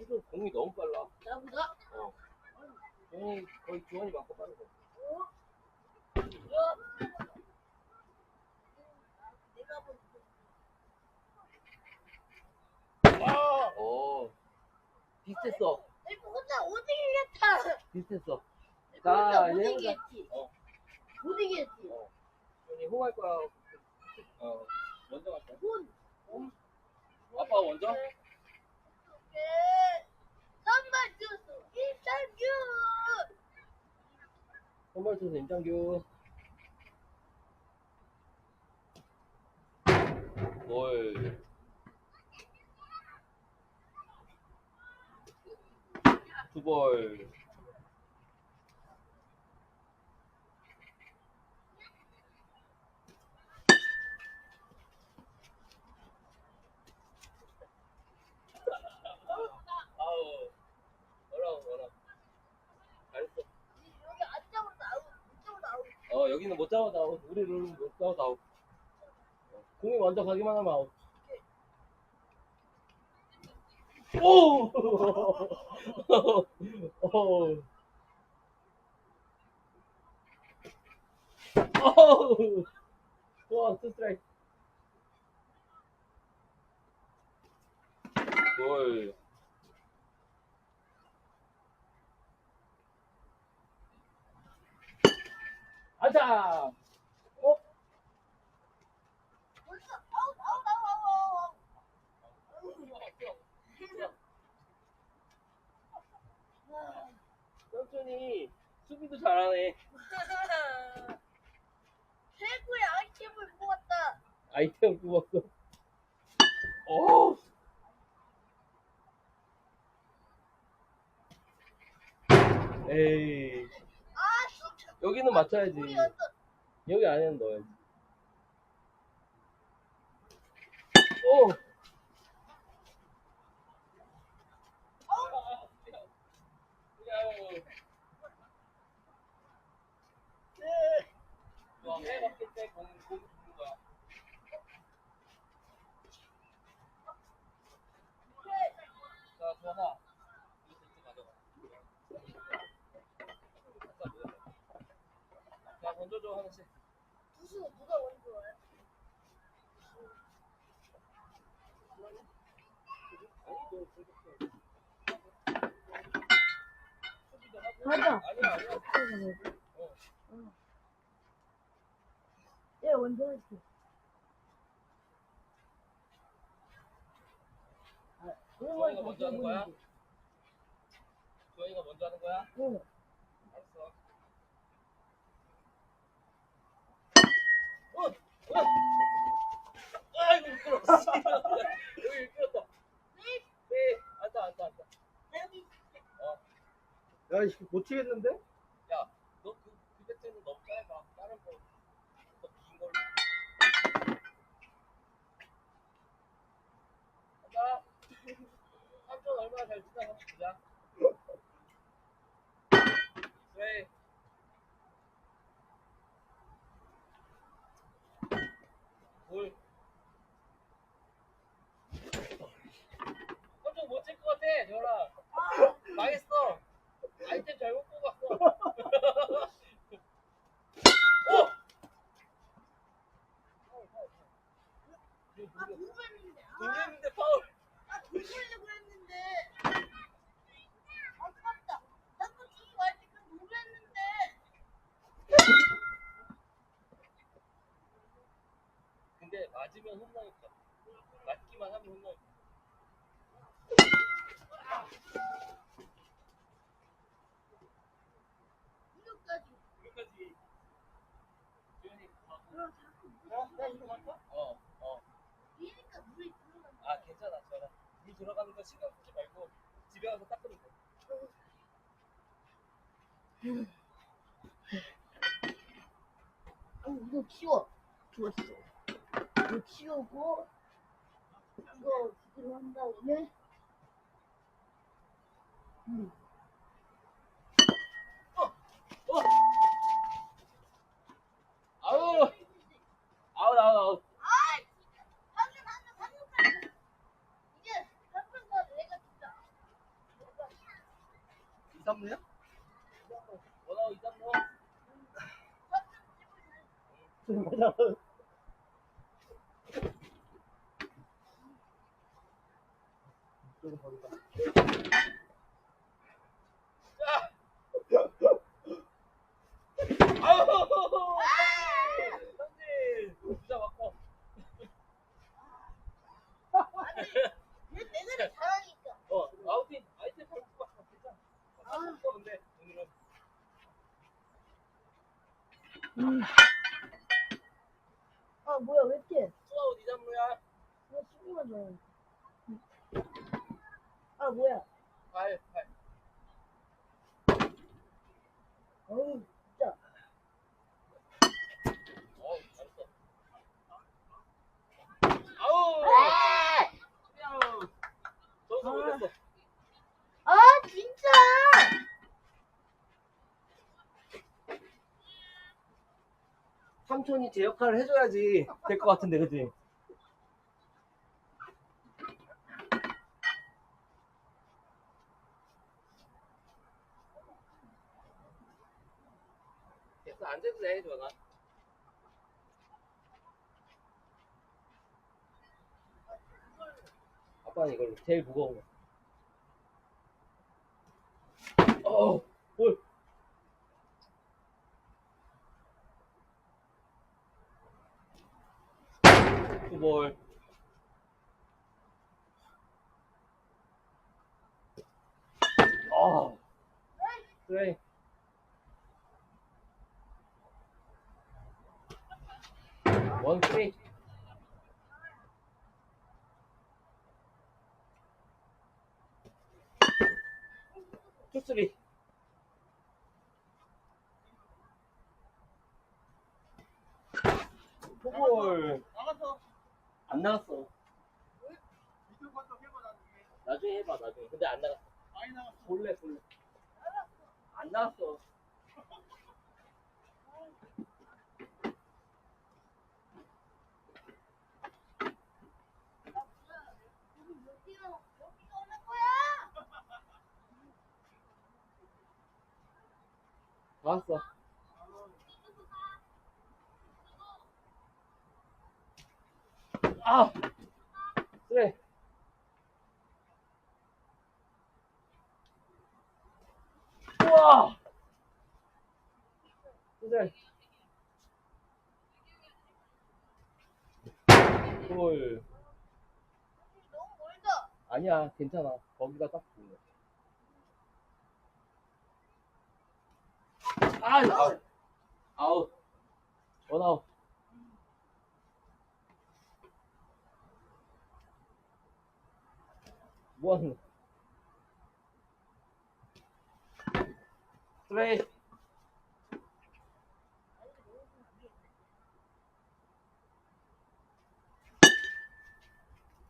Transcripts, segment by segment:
수준 공이 너무 빨라. 나보다? 거의 주원이 맞고 빠른 거. 내가 본 비슷했어. 내가 혼자 못 이기겠다. 비슷했어. 혼자 못 이제 이기겠지. 못 이기겠지. 주원이 홍할 거야. 먼저 갈 거야. 혼. 아빠가 먼저? 선발 투수 임창규. 선발 투수 임창규. 볼. 두 볼. 뭐라고. 잘했어. 여기 안 잡아도 아웃. 못 잡아도 아웃. 여기는 못 잡아도 아웃. 우리 룰은 못 잡아도 아웃. 공이 먼저 가기만 하면 아웃. 오! 와, 투 스트라이크. 볼. 아자! 벌써 아웃. 천천히 수비도 잘하네. 최고의 아이템을 뽑았다. 아이템 뽑았어. 오! 에이. 여기는 맞춰야지. 여기 안에는 넣어야지. 오! 해봤을 때 공 주는 거야. 자, 주원아. 자, 던져줘, 하나씩. 투수 누가 먼저 와요? 맞아. 아니야. 예, 먼저 할게. 주원이가 먼저 하는 거야? 주원이가 먼저 하는 거야? 응. 알았어. 아이고, 미끄러워. 여기 미끄럽다. 네, 앉아. 여기 야, 이거 못 치겠는데? 야, 너 그 배트는 너무 짧아. 다른 거, 더 긴 걸로. 가자. 삼촌 얼마나 잘 치나 한번 보자. 그래. 볼. 삼촌 못 칠 것 같아, 저랑. 망했어. 아이템 잘못 뽑았어. 오! 돌렸는데. 돌렸는데 파울. 돌리려고 했는데. 아깝다. 나도 투수 갈 때 그 돌렸는데. 근데 맞으면 홈런이다. 맞기만 하면 홈런. 이거까지. 여기까지. 주현이 가고. 나 이거 맞다? 이니까 물이 들어간다. 아, 괜찮아, 저랑. 물 들어가는 거 신경 쓰지 말고 집에 가서 닦으면 돼. 이거 치워. 좋았어. 이거 치우고 이거 두개로 한 다음에 아웃. 방금 이제 방금 거 내가 진짜 3루야? 원아웃 2, 3루. 맞아. 아우! 형님! 진짜 맞고. 얘 내가 잘하니까. 아웃인, 아이템 밟을 수밖에 없겠잖아. 근데, 오늘은. 아, 뭐야, 왜 이렇게? 투아웃 2, 3루야. 나 수고만 줘. 아, 뭐야. 8, 8. 어우, 진짜. 잘했어. 아우! 아! 아우! 저기서 올렸어. 아, 진짜! 삼촌이 제 역할을 해줘야지 될 것 같은데, 그치? 됐어, 앉아도 돼, 전화. 아빠는 이걸로 제일 무거운 거. 볼. 투볼. 그래. 원 스트레이트. 투 쓰리. 투볼. 나가서. 안 나갔어. 이쪽 먼저 해봐, 나중에. 나중에 해봐, 나중에. 근데 안 나갔어. 많이 나갔어. 볼래. 안 나갔어. 여기가 오는 거야! 나갔어. 아! 그래. 우와! 그래. 볼. 너무 멀다. 아니야, 괜찮아. 거기가 딱 좋은 거야. 아웃. 아웃. 원아웃. 뭐 하는 거야? 스트레이트.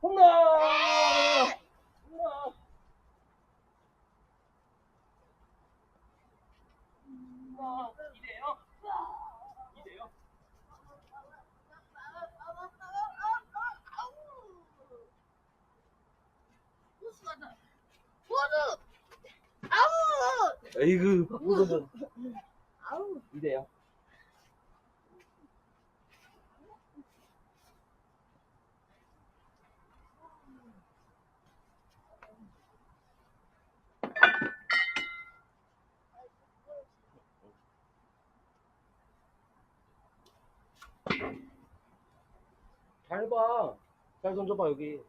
홈런! 홈런! 이래요? 이래요? 포수! 아우! 에이그, 바꾸거든. 아우! 이래요. 잘 봐. 잘 던져봐, 여기.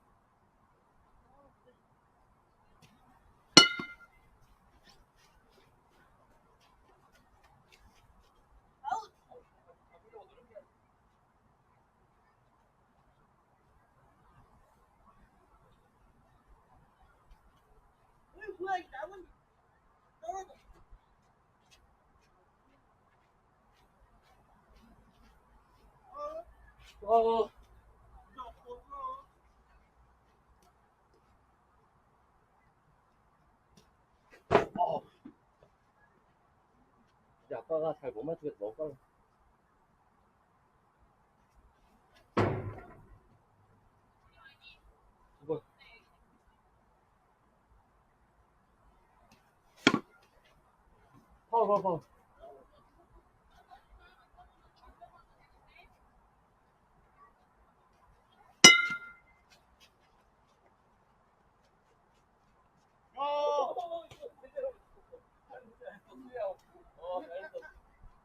뭐야, 이 나뭇잎 떨어져. 어, 이제 아빠가 잘 못 맞추겠어. 너무 빨라. 이거. 파울.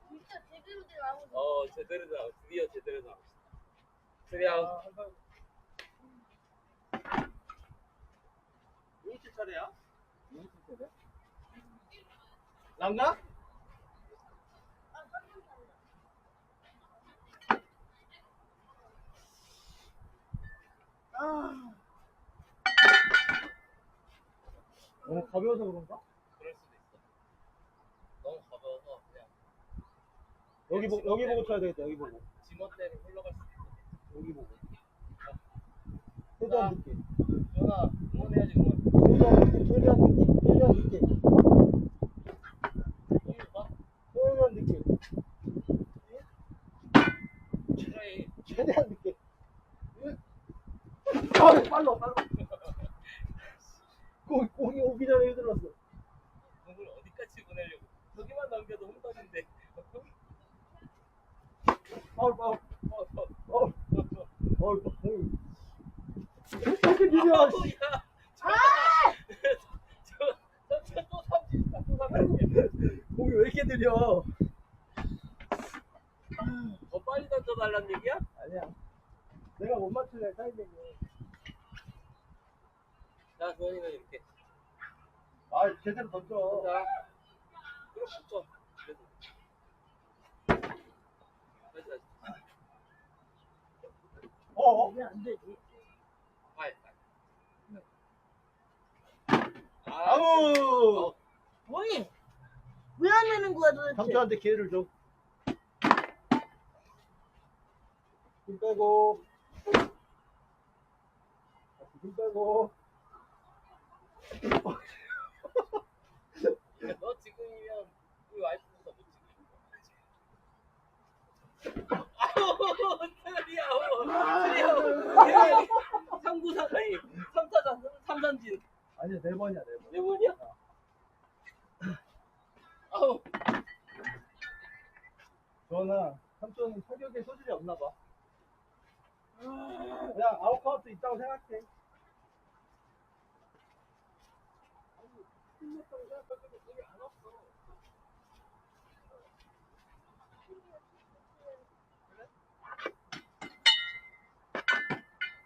진짜 제대로 된 아버지. 제대로다. 드디어 제대로다. 수비야. 용치 차례야? 난가? 너무 가벼워서 그런가? 그럴 수도 있어. 너무 가벼워서 그냥 여기 보고 쳐야 되겠다. 여기 보고. 지멋대로 흘러갈 수도 있어. 여기 보고. 최대한 늦게. 전화 응원해야지 응원. 최대한 늦게. 최대한 늦게. 또 봐. 최대한 늦게. 트라이. 최대한 늦게. 아, 빨라. 공이 오기 전에 흔들렸어. 공을 어디까지 보내려고. 저기만 넘겨도 홈런인데. 파울. 공이. 이렇게 느려. 야. 또 삼진. 공이 왜 이렇게 느려? 더 빨리 던져달란 얘기야? 아니야. 내가 못 맞출래, 타이밍이. 자, 주원이는 이렇게. 아, 제대로 던져. 자, 그럼 붙어. 그래도. 다시. 왜 안 되지? 파이. 아우! 뭐니? 왜 안 내는 거야 도대체? 삼촌한테 기회를 줘. 힘 빼고. 힘 빼고. 너 지금이면 우리 와이프보다 못 지금. 아우, 3구사 아니 3타전 3전진 아니야, 4번이야, 4번. 네 번이야? 아우 전화, 삼촌은 타격에 소질이 없나 봐. 그냥 아웃카운트 있다고 생각해.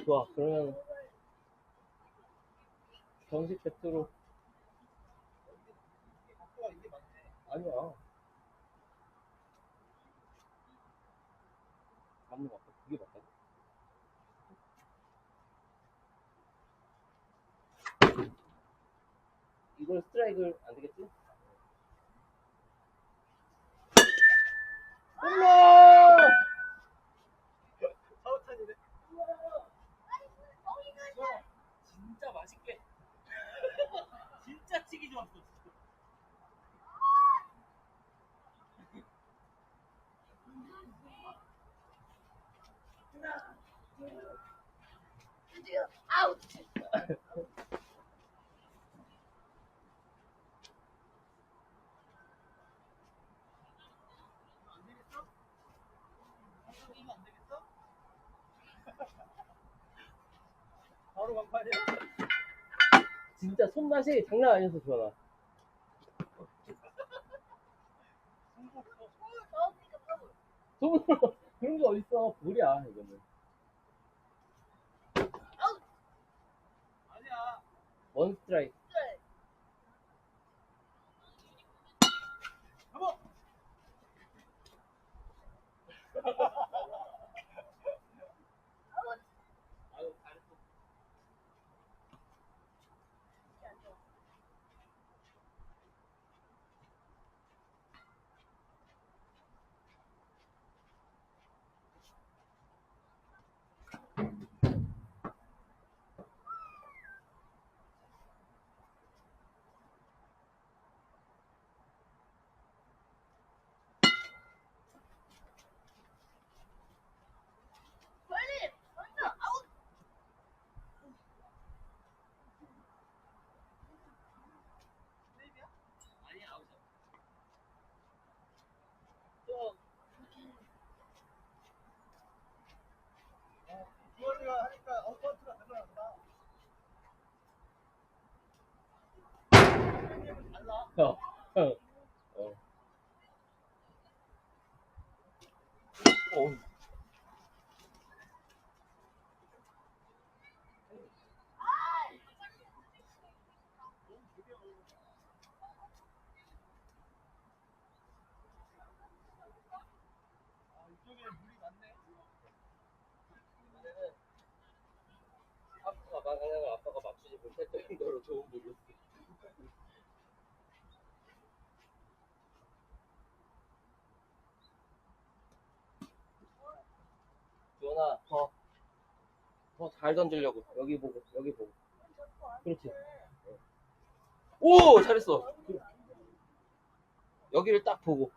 좋아 그러면 정식 배트로 아니야. 맞는 것 같아 그게 맞다 이걸 스트라이크를 안 되겠지? 홈런! 사우탄이네. 진짜 맛있게 진짜 치기 좋았어 아웃. 바로 간판이야. 진짜 손맛이 장난 아니었어 주원아 손으로 그런 게 어딨어 볼이야 이거는 아니야. 원 스트라이크 가보. 아유 잘했어 어. 어. 어. 아빠가 방향을 아빠가 맞추지 못할 정도로 좋은 물이었어. 주원아, 더 잘 던지려고. 여기 보고, 여기 보고. 그렇지. 오, 잘했어. 여기를 딱 보고.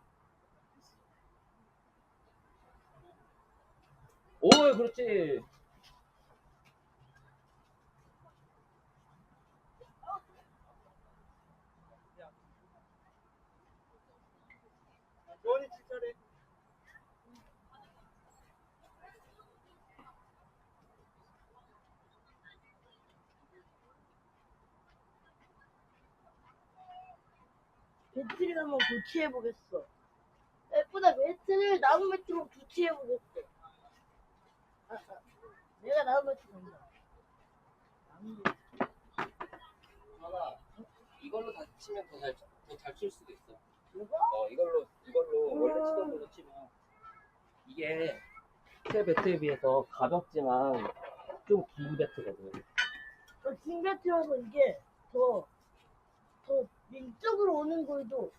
오, 그렇지. 조원이 칠차례. 배트를 한번 교체해보겠어. 예쁘다, 배트를 나무 배트로 교체해보겠어. 내가 나무 배트 간다. 나무 배트. 주원아, 이걸로 다시 치면 더 잘 칠 수도 있어. 이거? 이걸로 원래 치던 걸로 치면 이게 새 배트에 비해서 가볍지만 좀 긴 배트거든. 긴 배트라서 이게 더 이쪽으로 오는 거에도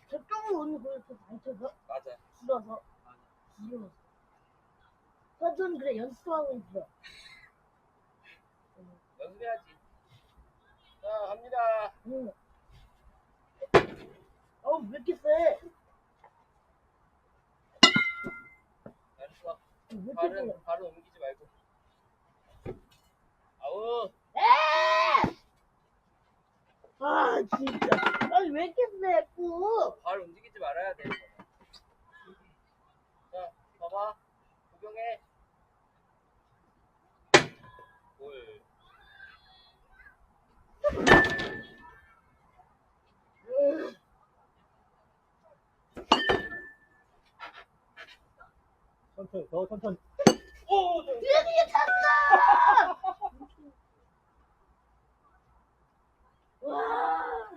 저쪽으로 오는 거에도 많이 쳐서 맞아. 줄어서 길어서. 저는 그래 연습하고 있어. 연습해야지. 자, 갑니다. 응. 왜 이렇게 세? 잘했어. 왜 이렇게 세? 발은 옮기지 말고. 아우. 아 진짜. 아니 왜 이렇게 세? 꾸. 발 움직이지 말아야 돼. 자, 봐봐. 구경해. 뭘. 천천히, 더 천천히. 오! 드디어 찼다! 와.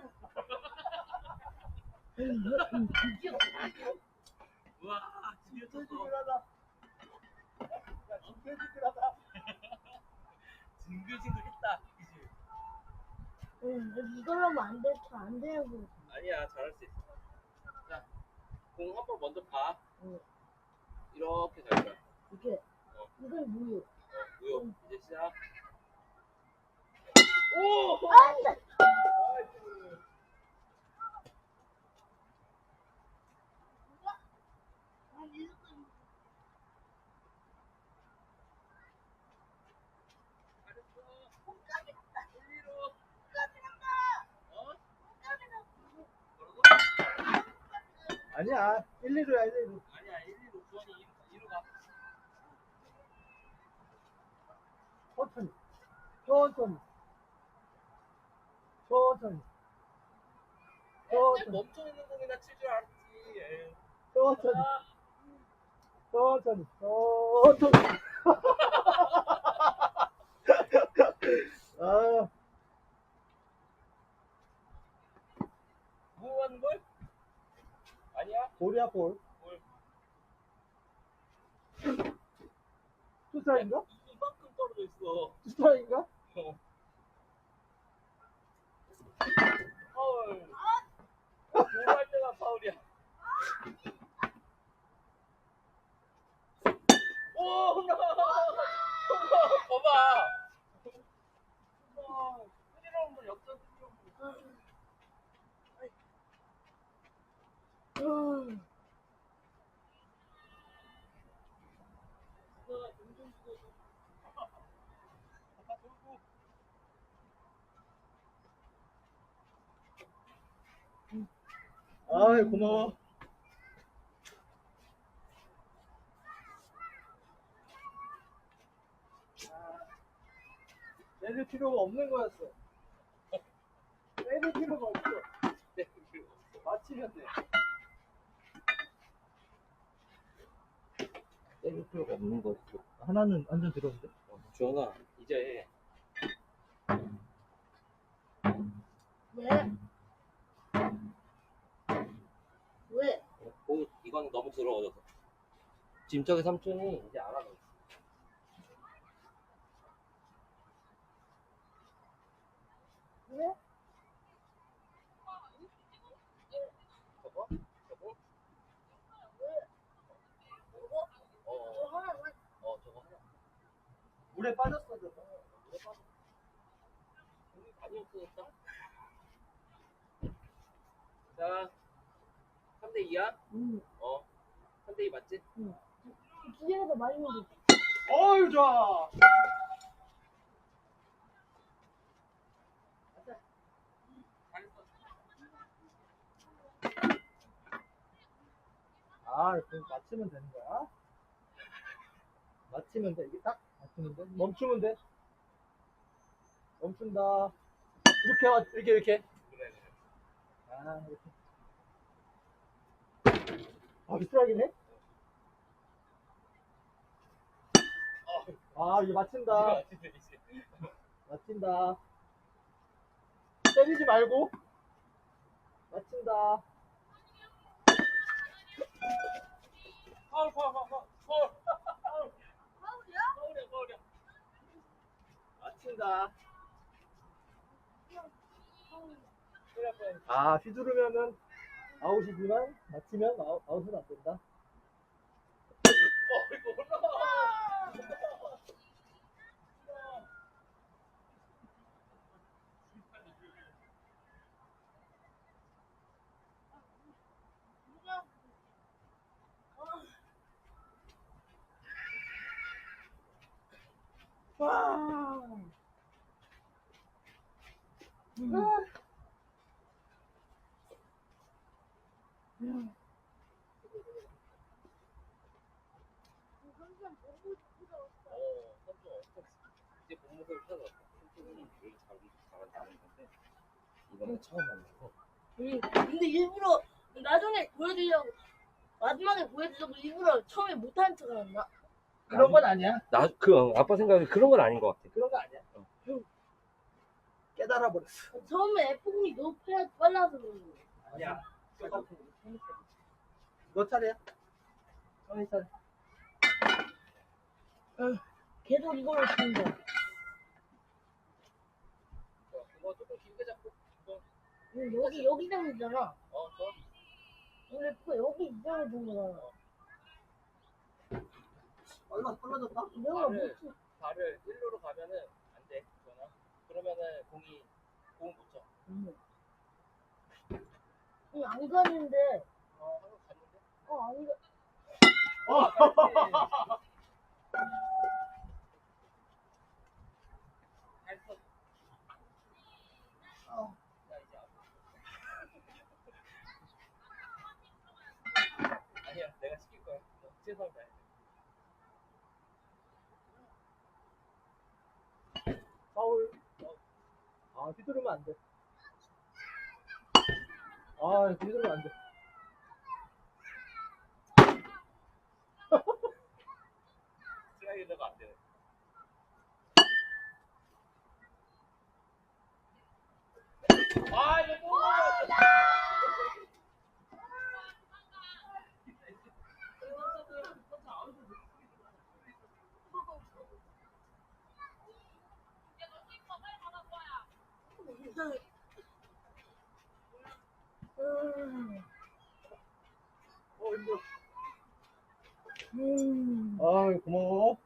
드디어. 우와, 드디어 쳤어. 징글징글하다. 야, 징글징글하다. 징글징글했다. 그치? 이걸로 하면 안 돼. 안 되고. 아니야, 잘할 수 있어. 자, 공 한 번 먼저 봐. 응. 이렇게 잘 거야. 이게 이건 무효. 무효. 이제 시작. 오! 안 돼. 아니야, 1, 2루야, 1, 2루. 아니야, 1, 2로 주원이 2로 가. 천천히. 천천히. 천천히. 맨날 멈춰 있는 공이나 칠 줄 알았지. 에이. 천천히. 천천히. 천천히. 아, 무한 걸? 아니야? 볼이야, 볼. 볼. 투스트라이크인가? 이만큼 떨어져 있어. 투스트라이크인가? 파울. 공할 때가 파울이야. 오, 홈런! 봐봐. 흐리는 건 역전 승리로. 아이, 고마워. 내릴 필요가 없는 거였어. 내릴 필요가 없어. 치면 돼. 때릴 필요가 없는 거지. 하나는 완전 들어온데. 주원아, 이제 왜? 왜? 이건 너무 들어워져서. 지금 저기 삼촌이 이제 알아서. 왜? 저거? 저거? 저거? 어, 저거 하나만. 저거 하나. 물에 빠졌어, 저거. 물에 빠져. 물이 많이 없어졌다. 자, 3대2야? 응. 3대2 맞지? 두 개가 더 많이 먹어. 어유 좋아. 잘했어. 아, 그럼 맞추면 되는 거야? 맞추면 돼. 이게 딱 맞추면 돼. 멈추면 돼. 멈춘다. 이렇게 와, 이렇게. 그래. 아, 이렇게. 아, 비슷하긴 아, 이거 맞춘다. 맞춘다. 때리지 말고. 맞춘다. 파울. 파울이야? 파울이야. 맞춘다. 파울이야. 아, 휘두르면은 아웃이지만, 맞추면 아웃은 안 된다. 이거 올라와. 와. 이제 몸무게를 찾아왔어. 삼촌이 되게 잘한다는 건데 이번에 처음 만나서. 근데 일부러 나중에 보여주려고 마지막에 보여주려고 일부러 처음에 못하는 척을 했나? 그런 건 아니야. 아빠 생각에 그런 건 아닌 것 같아. 그런 거 아니야. 깨달아 버렸어. 처음에 F공이 너무 빨라서 그런 거야. 아니야. 너 차례야. 형이 차례. 계속 이걸로 치는 거야. 그거 조금 길게 잡고. 여기 장이잖아. 좋아. 원래 F가 여기 이 장을 준 거잖아. 빨라졌다. 내가 못 치. 발을 1루로 가면은 안 돼. 전화. 그러면은 공을 못 쳐. 안 가는데. 한번 갔는데. 안 가. 잘했어. 자, 이제 아니야, 내가 시킬 거야. 최선을 다해. 파울. 아, 휘두르면 안 돼. 아, 휘두르면 안 돼. 스라이더가 안 되네. 이거 또 힘들어. 음. 아, 고마워.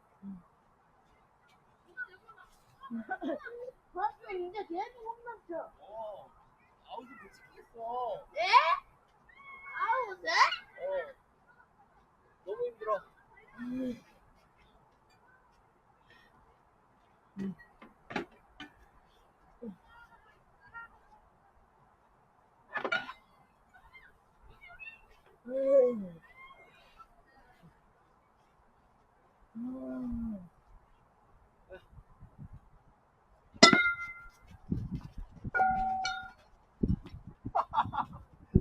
봤어, 이제 계속 홈런 쳐. 아웃을 못 시키겠어. 네? 아우, 네? 너무 힘들어.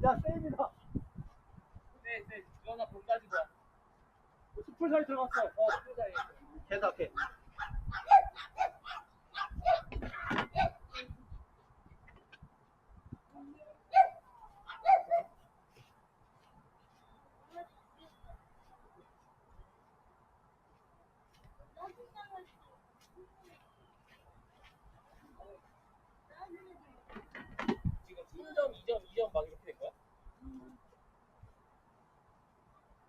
야, 세입니다. 네. 주원아 공 가지고 와. 슈플 사이 들어갔어. 수자에. 걔다, 걔. 지금 3점, 2점 막 이렇게 된 거야?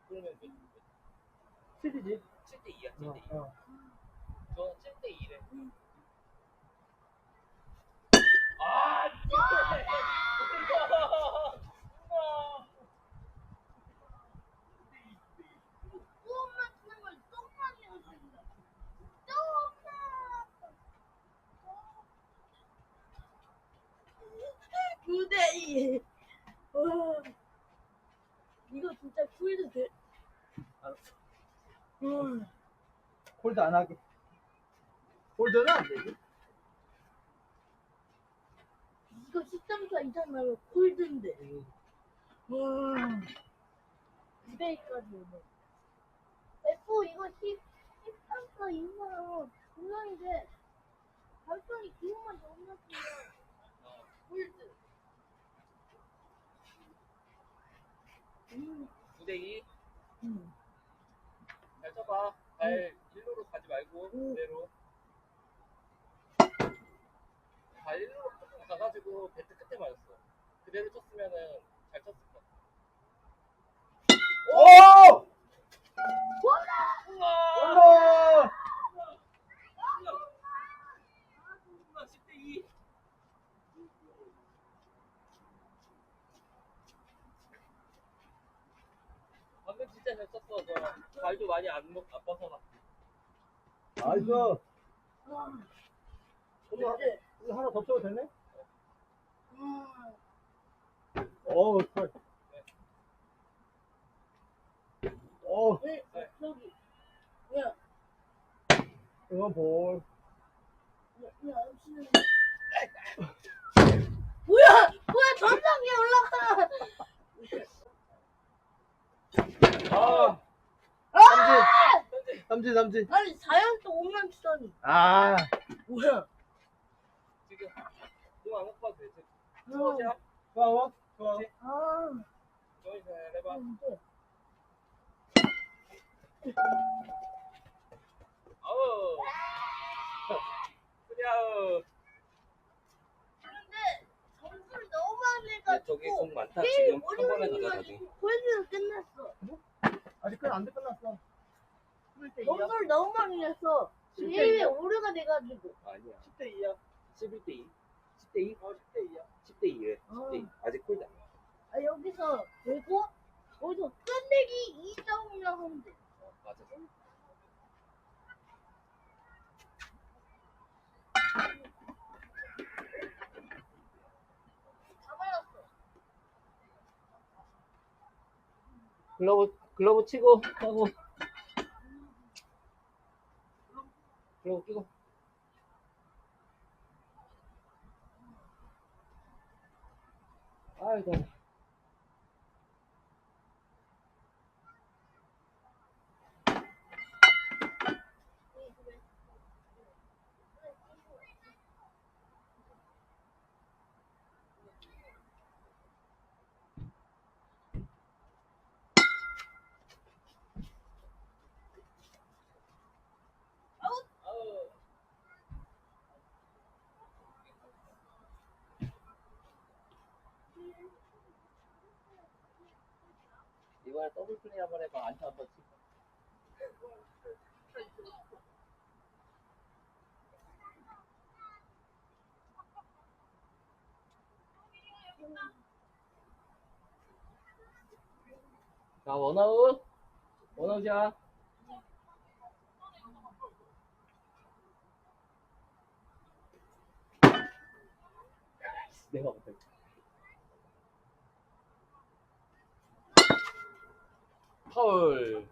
그러면 7이지? 7대 2야, 7대 2. 주원아 7대 2래. 아, 진짜. 조금만 치는 걸 조금만 내어준다. 조금만. 9대2. 와. 이거 진짜 쿨드 돼. 알았어. 음. 홀드 안 하게. 홀드는 안 되지. 이거 10.4 이상 나면 콜드인데. 와. 200까지 오네. F 이거 10.4 이상 분명히 돼. 발전이 기호만 넘었으면 콜드. 9대 2. 음. 잘 쳐봐. 발 일로로 가지 말고 그대로. 발 일로로 가가지고 배트 끝에 맞았어. 그대로 쳤으면은 잘 쳤을 것 같아. 오! 우와! 홈런! 10대 2. 방금 진짜 잘 쳤어. 너 발도 많이 안 벗어나. 나이스. 와. 이거 하나 더 쳐도 되네? 와. 어우, 헐. 네, 저기. 야, 이건 볼. 안 치는. 뭐야, 전장에 올라가. 아! 아! 삼진. 아니, 4연 또 홈런 치더니. 아! 뭐야? 지금 공안 갖고 와도 돼. 아. 수고자. 좋아. 아. 저기 잘 해봐. 근데 아우. 그냥. 점수를 너무 많이 근데 저기 내가지고 공 많다. 게임이 지금 한 번에 가자, 나중에. 포인트로 끝났어. 아직 안 끝났어. 점수를 너무 많이 냈어. 칠 대 게임에 이야. 오류가 돼가지고. 아니야. 10대 2야. 11대 2. 10대 2? 10대 2야. 10대 2에. 10대 2. 아직 콜드 아니야. 아, 여기서 되고 여기서 끝내기 2점이라고 하면 돼. 맞아. 다 말랐어. 글러브 치고 하고. 글러브 끼고. 아이고. 아우. 이번에 더블 플레이 한번 해봐. 안타 한번 치고. 자, 원아웃. 원아웃이야. 내가 못해. 파울.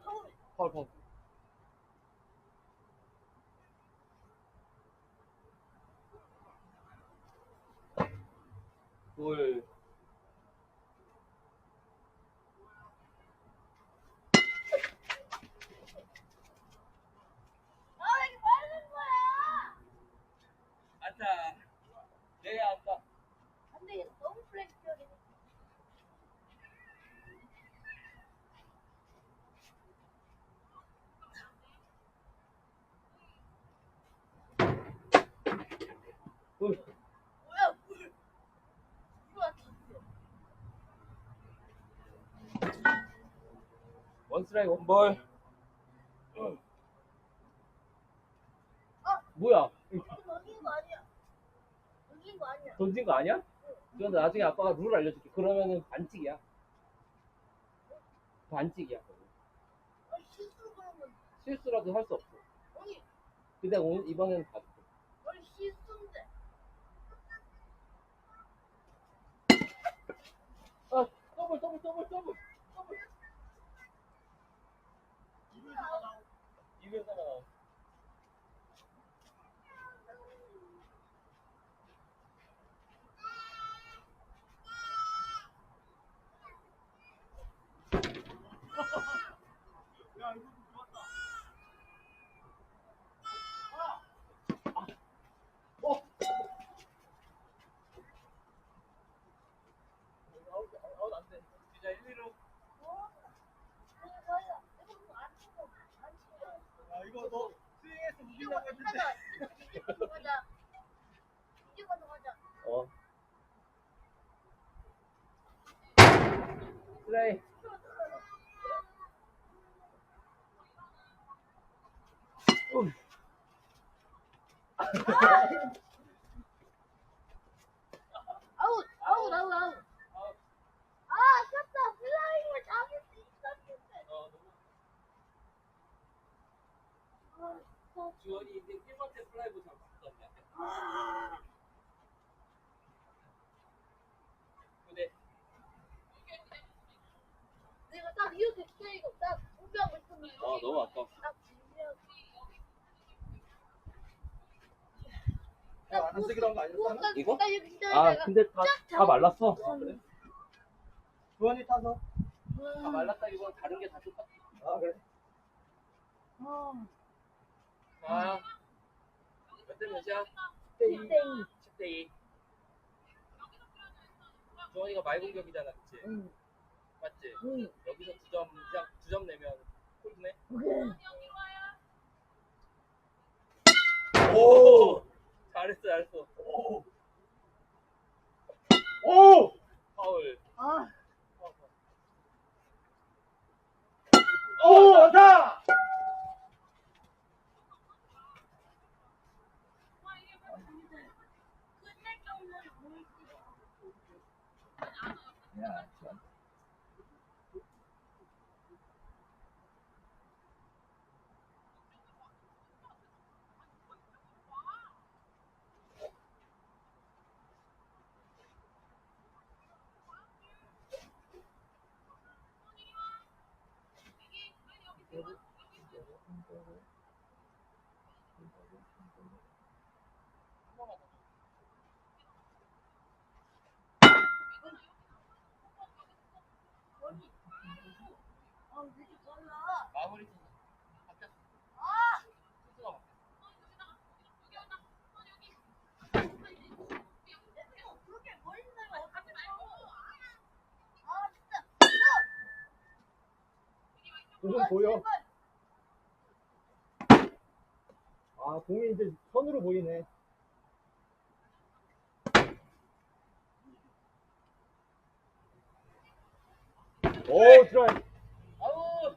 파울. 볼. 스트라이크 원볼. 뭐야? 던진 거 아니야. 던진 거 아니야. 던진 거 아니야? 그건 나중에 아빠가 룰 알려줄게. 그러면은 반칙이야. 반칙이야. 실수로 그러면. 실수라도 할 수 없어. 아니, 근데 오늘 이번에는 봐줄게. 아니 실수인데. 아, 더블. 이변사가 나왔어. 아웃 안 돼. 진짜 1, 2로. 야, 이거 너 스윙에서 이기려고 했는데. 가자. 이제 가자. 어. 스트라이크. 아웃. 아, 쳤다. 플라잉을 잡을 수 있었는데. 주원이 이제 1번째 플라이브 잡았거든요. 근데 내가 딱 이렇게 때리고 딱 준비하고 있으면 너무 아까워. 딱 준비하고. 안 쓰기로 한 거 아니었어? 이거? 딱 이렇게 아, 때리다가 근데 다 말랐어. 그래? 주원이 타서. 다 말랐다기보다 다른 게 다 똑같아. 아, 그래? 아, 몇 대 몇이야? 10대2. 10대 2. 주원이가 말공격이잖아, 그치? 응. 맞지? 응. 여기서 2점 내면 홀드네? 오케이. 오! 잘했어. 오! 파울. 아, 오! 왔다! 야, 참. 왜 이렇게 빨라? 마무리 바뀌었어. 투수가 바뀌었어. 그렇게 멀리 내가 어떻게 아, 진짜. 공은 보여. 아, 공이 이제 선으로 보이네. 오, 트라이. 아우!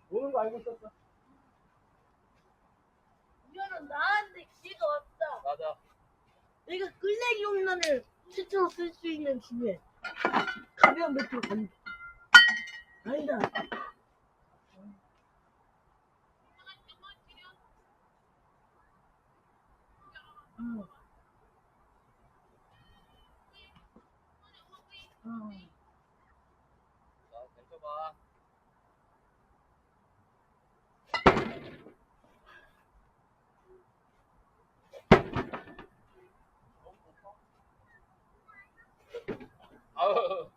보는 거 알고 있었어. 이거는 나한테 기회가 왔다. 맞아. 내가 끌레기 홈런을 최초로 쓸 수 있는 기회. 가벼운 배트로 간다. 아니다. 응. 자, 던져봐. 아우!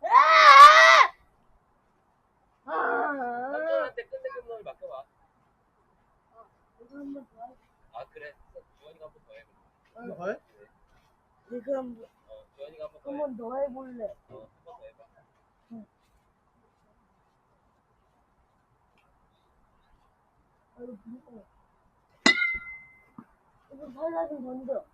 삼촌한테 끝내는 놈을 맡겨봐. 이거 한번 더 해. 아, 그래. 주원이가 한 번 더 해. 뭐 해? 이거 한번 주원이가 한 번 더 해. 한번 더 해볼래. 한 번 더 해봐. 아, 이거 무서워. 이거 살살 좀 던져.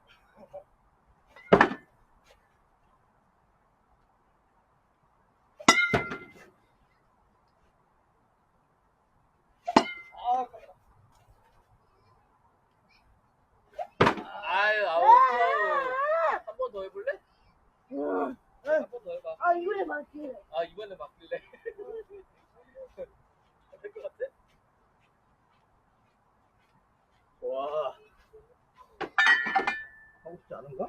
맞지? 아, 이번에 바뀔래? 될 것 같아? 와. 하고 싶지 않은가?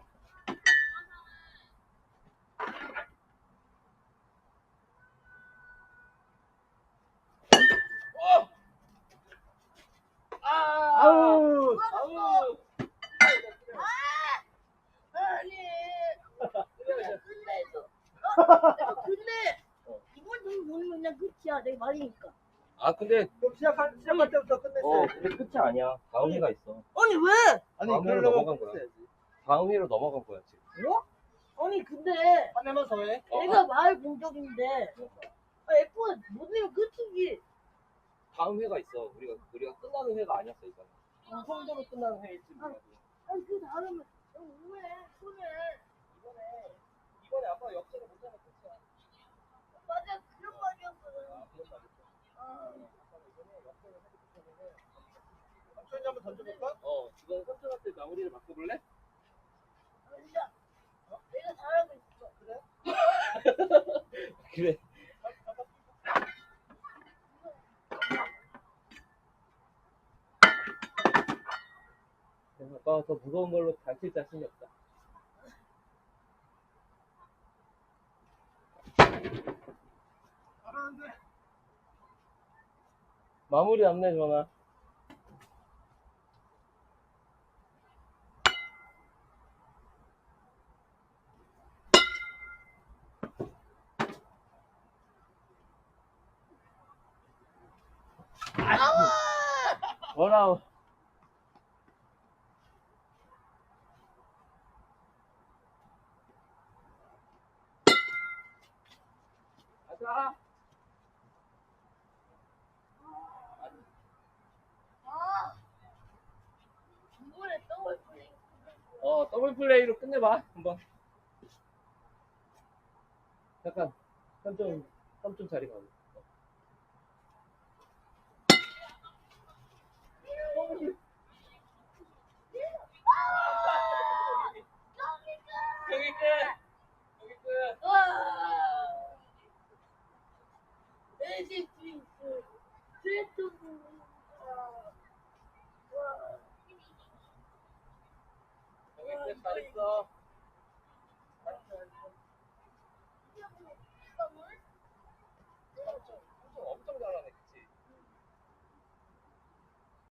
어! 아! 아우. 아우! 아니. 근데 이번 좀 보는 그냥 끝이야. 내가 말이니까. 아, 근데, 그럼 시작할 때부터 끝냈어요. 근데 끝이 아니야. 다음 회가 있어. 아니 왜? 아니 다음 회로 그러려면 넘어간 거야. 끝냈어야지. 다음 회로 넘어간 거야, 지금. 뭐? 아니 근데 한 해만 더 해. 내가 말 본 적인데 F1 못 내면 끝이지. 다음 회가 있어. 우리가 끝나는 회가 아니었어, 이거는. 성적으로 끝나는 회의지. 아니 그 다음에 왜 손에 이번에 아빠 역전을 못하면 끝이야. 맞아 그런 말이었거든. 삼촌이 한번 던져볼까? 이번 삼촌한테 마무리를 바꿔볼래? 진짜 내가 잘하고 있어. 그래. 아빠가 더 무거운 걸로 다칠 자신이 없다. 잘하는데. 마무리 안 내, 전화. 뭐라고? 가자. 이번에 더블 플레이. 더블 플레이로 끝내봐, 한번. 잠깐, 3점 자리 가고. 여기 끝! 여기 끝! 와. 에디 트윈스. 트레토. 와. 여기 끝 잘했어.